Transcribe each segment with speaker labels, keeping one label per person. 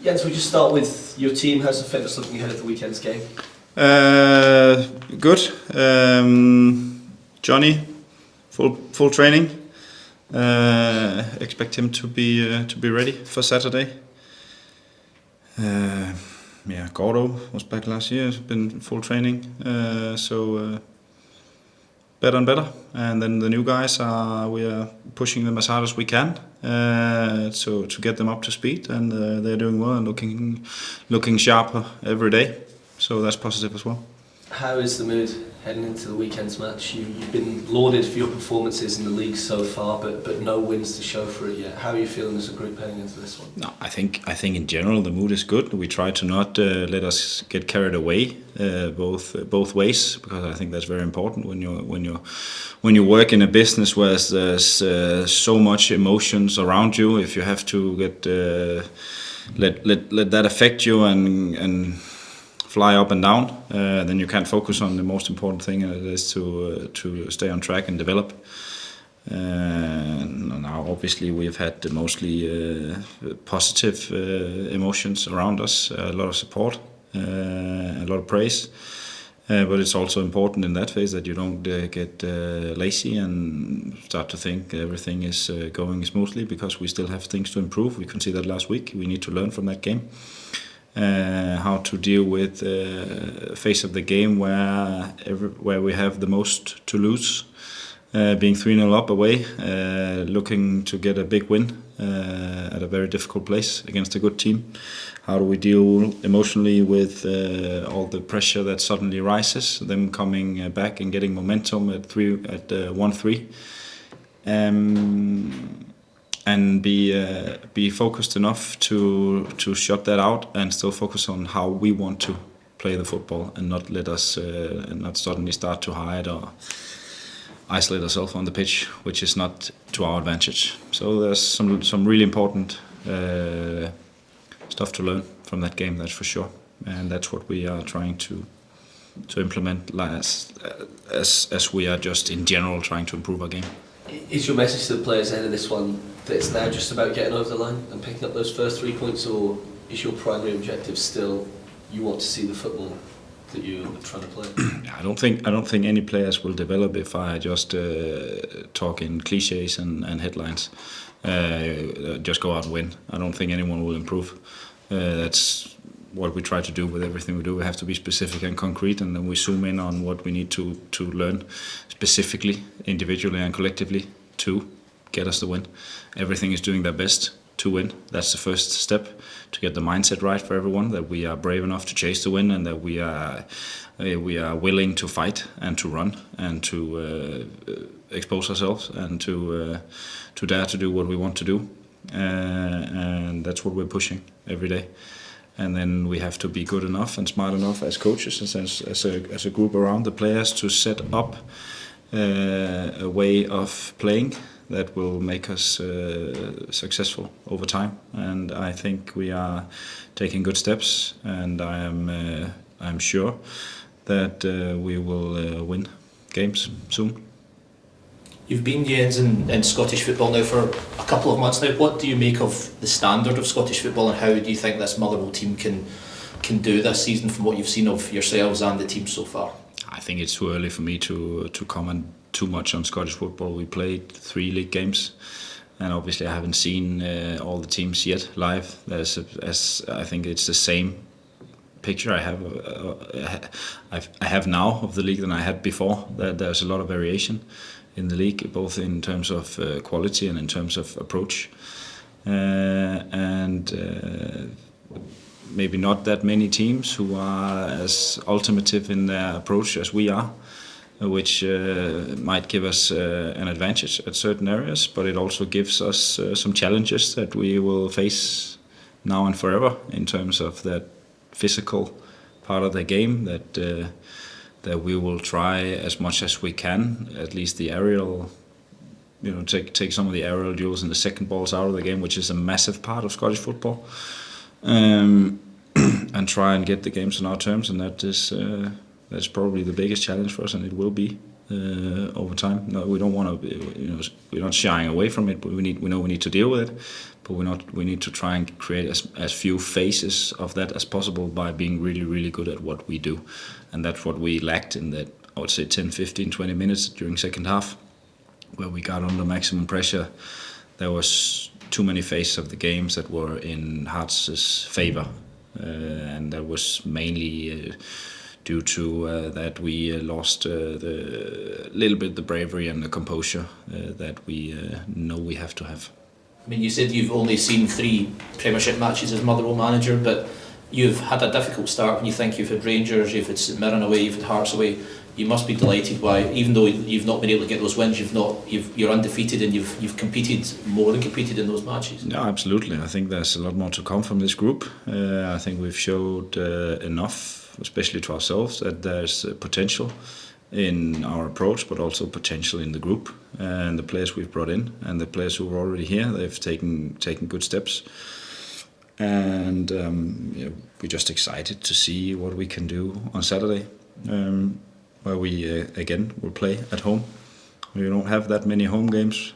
Speaker 1: Jens, we'll just start with your team. How's the fitness looking ahead of the weekend's game?
Speaker 2: Good. Johnny, full training. Expect him to be ready for Saturday. Gordo was back last year. Has been full training. So better and better. And then the new guys we are pushing them as hard as we can. So to get them up to speed, and they're doing well and looking sharper every day. So that's positive as well.
Speaker 1: How is the mood heading into the weekend's match? You've been lauded for your performances in the league so far, but no wins to show for it yet. How are you feeling as a group heading into this one?
Speaker 2: No, I think in general the mood is good. We try to not let us get carried away both ways, because I think that's very important when you work in a business where there's so much emotions around you. If you have to get let that affect you and fly up and down, then you can't focus on the most important thing, and it is to stay on track and develop. Now, obviously, we've had mostly positive emotions around us, a lot of support, a lot of praise. But it's also important in that phase that you don't get lazy and start to think everything is going smoothly, because we still have things to improve. We can see that last week. We need to learn from that game. How to deal with phase of the game where we have the most to lose, being 3-0 up away, looking to get a big win at a very difficult place against a good team. How do we deal emotionally with all the pressure that suddenly rises, them coming back and getting momentum at 1-3, and be focused enough to shut that out and still focus on how we want to play the football, and not let us not suddenly start to hide or isolate ourselves on the pitch, which is not to our advantage. So there's some really important stuff to learn from that game, that's for sure, and that's what we are trying to implement as we are just in general trying to improve our game.
Speaker 1: Is your message to the players ahead of this one that it's now just about getting over the line and picking up those first 3 points, or is your primary objective still you want to see the football that you're trying to play?
Speaker 2: I don't think any players will develop if I just talk in cliches and headlines. Just go out and win. I don't think anyone will improve. That's what we try to do with everything we do. We have to be specific and concrete, and then we zoom in on what we need to learn specifically, individually and collectively, to get us the win. Everything is doing their best to win. That's the first step, to get the mindset right for everyone, that we are brave enough to chase the win, and that we are willing to fight and to run and to expose ourselves and to dare to do what we want to do. And that's what we're pushing every day. And then we have to be good enough and smart enough as coaches, as a group around the players, to set up a way of playing that will make us successful over time. And I think we are taking good steps, and I'm sure that we will win games soon.
Speaker 3: You've been, Jens, in Scottish football now for a couple of months now. What do you make of the standard of Scottish football, and how do you think this Motherwell team can do this season from what you've seen of yourselves and the team so far?
Speaker 2: I think it's too early for me to comment too much on Scottish football. We played 3 league games, and obviously I haven't seen all the teams yet live. I think it's the same picture I have now of the league than I had before. There's a lot of variation in the league, both in terms of quality and in terms of approach, and maybe not that many teams who are as ultimative in their approach as we are, which might give us an advantage at certain areas, but it also gives us some challenges that we will face now and forever, in terms of that physical part of the game, that we will try as much as we can, at least the aerial, take some of the aerial duels and the second balls out of the game, which is a massive part of Scottish football, and try and get the games on our terms, and that's probably the biggest challenge for us, and it will be over time. No, we don't want to. We're not shying away from it, but we know we need to deal with it. But we need to try and create as few phases of that as possible by being really, really good at what we do, and that's what we lacked in that. I would say 10, 15, 20 minutes during second half, where we got under maximum pressure. There was too many phases of the games that were in Hearts' favour, and that was mainly due to that we lost the bravery and the composure that we know we have to have.
Speaker 3: I mean, you said you've only seen 3 Premiership matches as Motherwell manager, but you've had a difficult start when you think you've had Rangers, you've had St Mirren away, you've had Hearts away. You must be delighted by, even though you've not been able to get those wins, you're undefeated and you've competed more than competed in those matches.
Speaker 2: No, absolutely. I think there's a lot more to come from this group. I think we've showed enough, especially to ourselves, that there's potential in our approach, but also potential in the group and the players we've brought in and the players who are already here. They've taken good steps, and we're just excited to see what we can do on Saturday, where we again will play at home. We don't have that many home games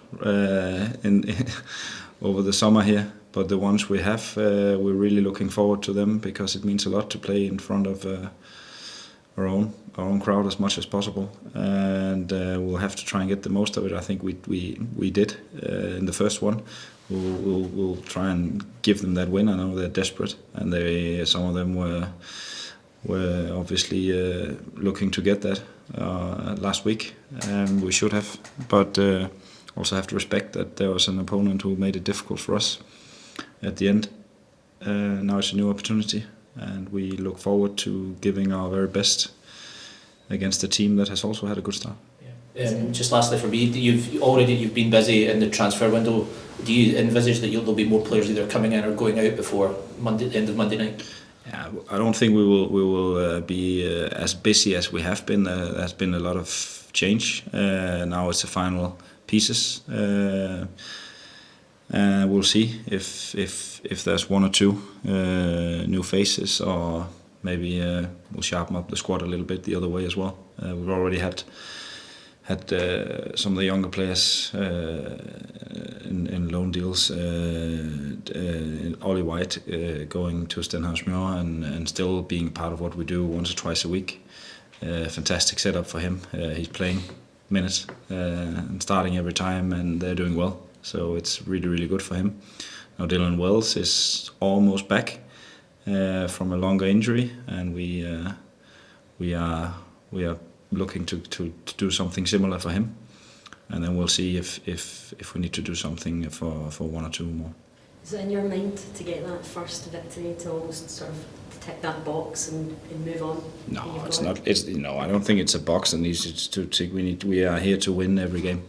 Speaker 2: over the summer here, but the ones we have, we're really looking forward to them because it means a lot to play in front of our own crowd as much as possible, and we'll have to try and get the most of it. I think we did in the first one. We'll try and give them that win. I know they're desperate, and some of them were obviously looking to get that last week, and we should have. But also have to respect that there was an opponent who made it difficult for us at the end. Now it's a new opportunity, and we look forward to giving our very best against a team that has also had a good start.
Speaker 3: Just lastly for me, you've been busy in the transfer window. Do you envisage that there'll be more players either coming in or going out before end of Monday night?
Speaker 2: Yeah, I don't think we will be as busy as we have been. There's been a lot of change. Now it's the final pieces. We'll see if there's 1 or 2 new faces, or maybe we'll sharpen up the squad a little bit the other way as well. We've already had some of the younger players in loan deals. Ollie White going to Stenhamsmjør and still being part of what we do once or twice a week. Fantastic setup for him. He's playing minutes and starting every time, and they're doing well. So it's really, really good for him. Now Dylan Wells is almost back from a longer injury, and we are looking to do something similar for him, and then we'll see if we need to do something for 1 or 2 more.
Speaker 4: Is it in your mind to get that first victory, to almost sort of tick that box and move on?
Speaker 2: No, it's not. I don't think it's a box that needs to tick. We are here to win every game,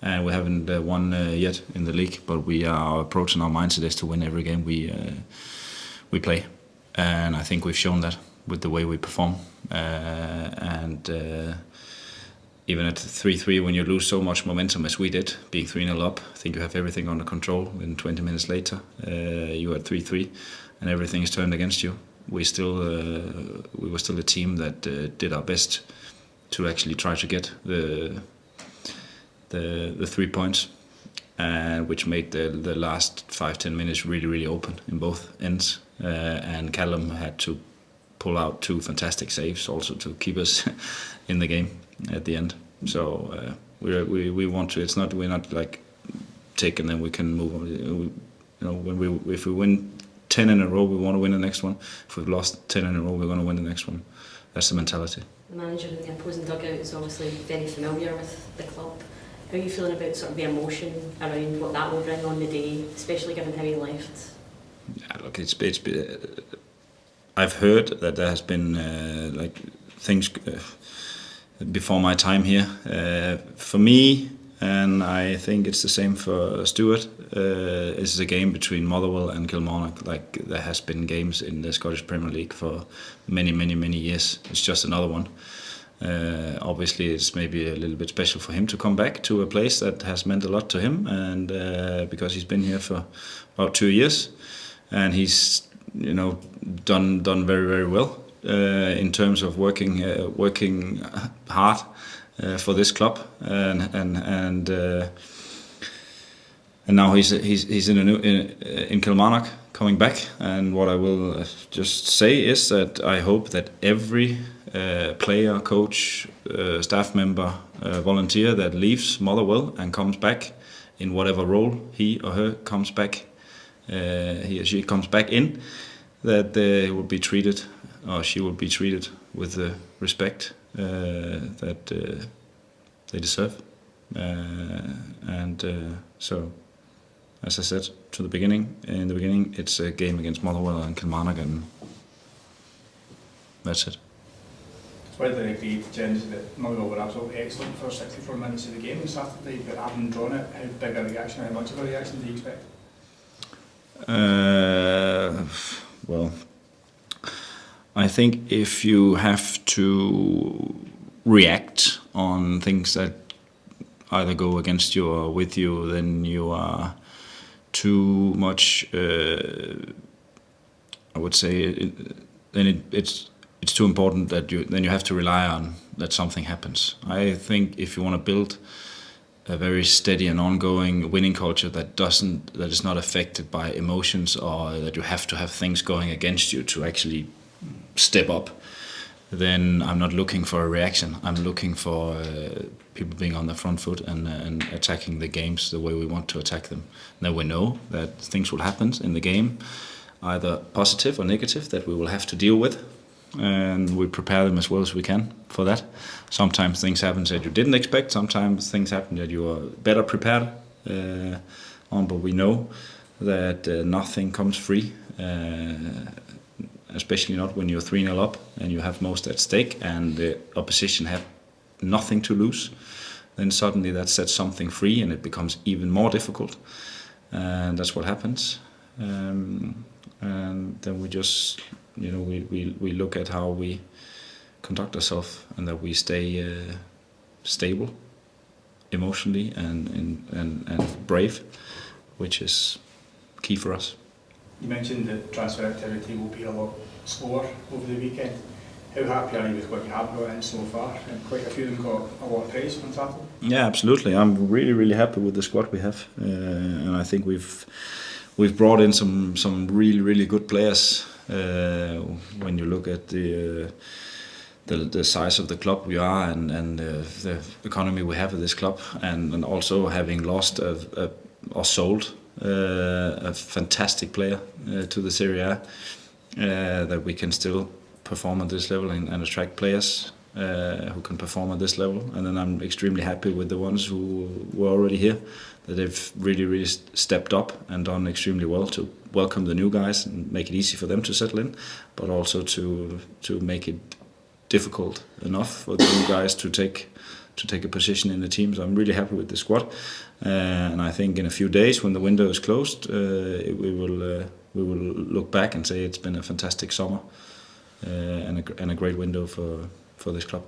Speaker 2: and we haven't won yet in the league. But our approach and our mindset is to win every game we play, and I think we've shown that with the way we perform. Even at 3-3, when you lose so much momentum as we did, being 3-0 up, I think you have everything under control. And 20 minutes later, you are at 3-3, and everything is turned against you. We were still a team that did our best to actually try to get the 3 points, which made the last 5-10 minutes really, really open in both ends. And Callum had to pull out 2 fantastic saves also to keep us in the game at the end. So we want to. We're not like take and then we can move on. If we win 10 in a row, we want to win the next one. If we've lost 10 in a row, we're going to win the next one. That's the mentality.
Speaker 4: The manager in the opposing dugout is obviously very familiar with the club. How are you feeling about sort of the emotion around what that will bring on the day, especially given how he left?
Speaker 2: Yeah, look, it's I've heard that there has been things before my time here. For me, and I think it's the same for Stuart, it's a game between Motherwell and Kilmarnock. Like there has been games in the Scottish Premier League for many, many, many years. It's just another one. Obviously, it's maybe a little bit special for him to come back to a place that has meant a lot to him, and because he's been here for about 2 years, and he's done very, very well in terms of working hard for this club, and now he's in Kilmarnock coming back. And what I will just say is that I hope that every player, coach, staff member, volunteer that leaves Motherwell and comes back in whatever role he or her comes back, he or she comes back in, that they will be treated, or she will be treated with the respect that they deserve. So, as I said in the beginning, it's a game against Motherwell and Kilmarnock, and that's it.
Speaker 5: It's widely agreed, Jens, that Motherwell were absolutely excellent for 64 minutes of the game on Saturday, but having drawn it, how big a reaction, how much of a reaction do you expect?
Speaker 2: Well, I think if you have to react on things that either go against you or with you, then you are too much. I would say it's too important that you have to rely on that something happens. I think if you want to build a very steady and ongoing winning culture that is not affected by emotions, or that you have to have things going against you to actually step up, then I'm not looking for a reaction. I'm looking for people being on the front foot and attacking the games the way we want to attack them. Now we know that things will happen in the game, either positive or negative, that we will have to deal with, and we prepare them as well as we can for that. Sometimes things happen that you didn't expect, sometimes things happen that you are better prepared on, but we know that nothing comes free, especially not when you're 3-0 up and you have most at stake and the opposition have nothing to lose. Then suddenly that sets something free and it becomes even more difficult, and that's what happens. And then we just, we look at how we conduct ourselves and that we stay stable emotionally and brave, which is key for us.
Speaker 5: You mentioned that transfer activity will be a lot slower over the weekend. How happy are you with what you have brought in so far? And quite a few of them got a lot of praise on Saturday. Yeah,
Speaker 2: absolutely. I'm really, really happy with the squad we have, and I think we've brought in some really, really good players. When you look at the size of the club we are and the economy we have at this club, and also having lost or sold a fantastic player to the Serie A, that we can still perform at this level and attract players who can perform at this level. And then I'm extremely happy with the ones who were already here, that they've really, really stepped up and done extremely well to welcome the new guys and make it easy for them to settle in, but also to make it difficult enough for the new guys to take a position in the team. So I'm really happy with the squad, and I think in a few days when the window is closed, we will look back and say it's been a fantastic summer and a great window for this club.